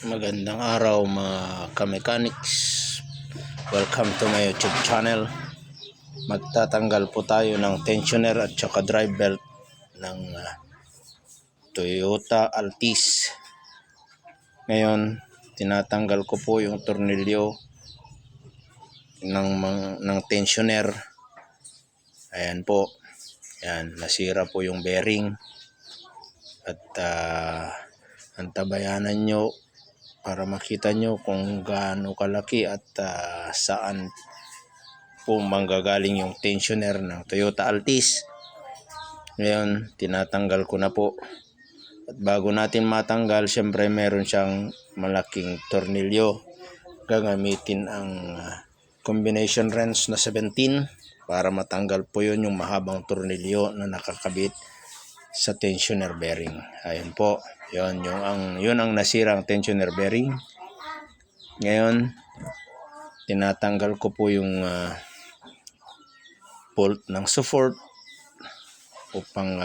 Magandang araw mga ka-mechanics. Welcome to my YouTube channel. Magtatanggal po tayo ng tensioner at saka drive belt ng Toyota Altis. Ngayon, tinatanggal ko po yung tornilyo ng tensioner. Ayan po. Ayan, nasira po yung bearing. At antabayanan nyo para makita nyo kung gaano kalaki at saan po manggagaling yung tensioner ng Toyota Altis. Ngayon, tinatanggal ko na po. At bago natin matanggal, syempre meron siyang malaking tornilyo. Gagamitin ang combination wrench na 17 para matanggal po yun, yung mahabang tornilyo na nakakabit sa tensioner bearing. Ayun po. Yun ang nasirang tensioner bearing. Ngayon, tinatanggal ko po yung bolt ng support upang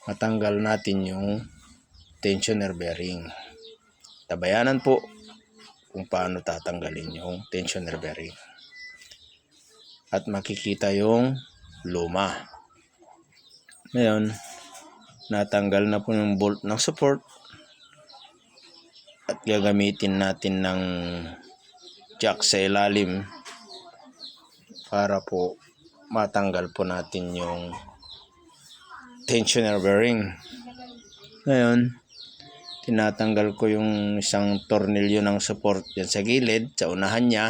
matanggal natin yung tensioner bearing. Tabayanan po kung paano tatanggalin yung tensioner bearing. At makikita yung luma. Ngayon, natanggal na po yung bolt ng support at gagamitin natin ng jack sa ilalim para po matanggal po natin yung tensioner bearing. Ngayon, tinatanggal ko yung isang tornilyo ng support dyan sa gilid, sa unahan niya,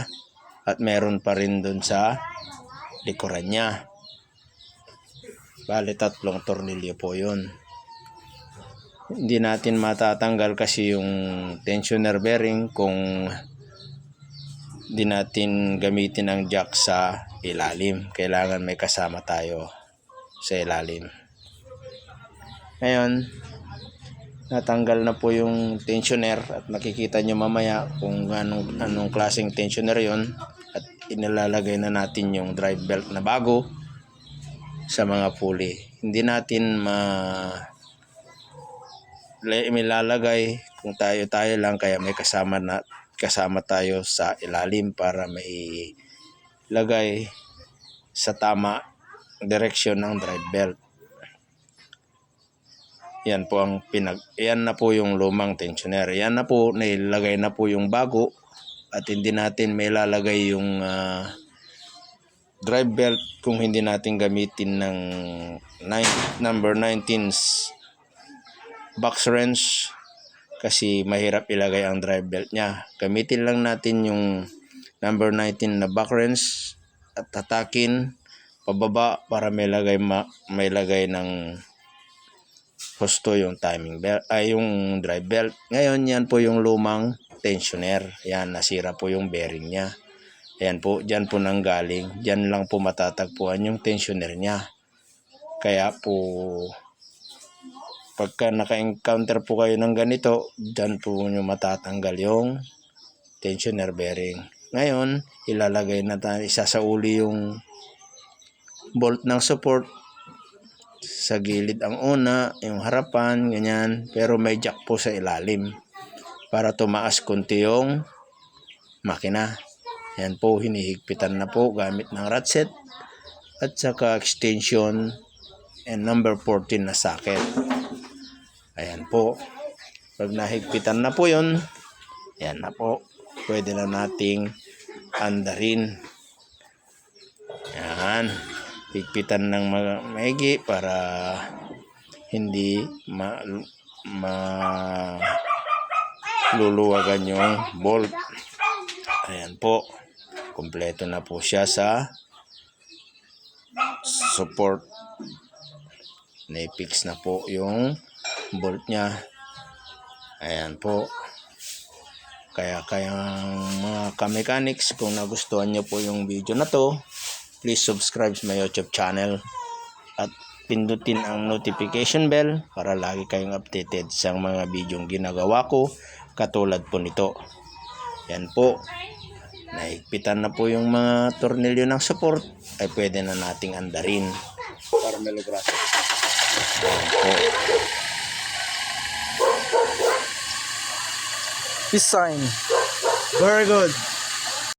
at meron pa rin dun sa likuran niya. Bale, 3 tornilyo po yun. Hindi natin matatanggal kasi yung tensioner bearing kung di natin gamitin ang jack sa ilalim. Kailangan may kasama tayo sa ilalim. Ngayon, natanggal na po yung tensioner at makikita nyo mamaya kung anong klaseng tensioner yon, at inilalagay na natin yung drive belt na bago sa mga pulley. Hindi natin milalagay kung tayo lang, kaya may kasama tayo sa ilalim para may lagay sa tama direksyon ng drive belt. Yan na po yung lumang tensioner. Yan na po, nailagay na po yung bago, at hindi natin may lalagay yung drive belt kung hindi natin gamitin ng number 19's box wrench, kasi mahirap ilagay ang drive belt niya. Gamitin lang natin yung number 19 na box wrench at tatakin pababa para may lagay ng husto yung timing belt yung drive belt. Ngayon, yan po yung lumang tensioner. Yan, nasira po yung bearing niya. Ayan po, dyan po nanggaling. Dyan lang po matatagpuan yung tensioner niya. Kaya po, pagka naka-encounter po kayo ng ganito, dyan po nyo matatanggal yung tensioner bearing. Ngayon, ilalagay na tayo, isasauli yung bolt ng support. Sa gilid ang una, yung harapan, ganyan. Pero may jack po sa ilalim para tumaas konti yung makina. Yan po, hinihigpitan na po gamit ng ratchet at saka extension and number 14 na socket. Ayan po. Pag nahigpitan na po yun, ayan na po. Pwede na nating andarin. Ayan. Higpitan ng maigi para hindi luluwagan yung bolt. Ayan po. Kompleto na po siya sa support. Na-fix na po yung bolt niya. Ayan po. Kaya mga ka-mechanics, kung nagustuhan nyo po yung video na to, please subscribe sa my YouTube channel at pindutin ang notification bell para lagi kayong updated sa mga bidyong ginagawa ko katulad po nito. Yan po. Nahigpitan na po yung mga tornilyo ng support, ay pwede na nating andarin para melograso. Ayan po. Peace sign. Very good.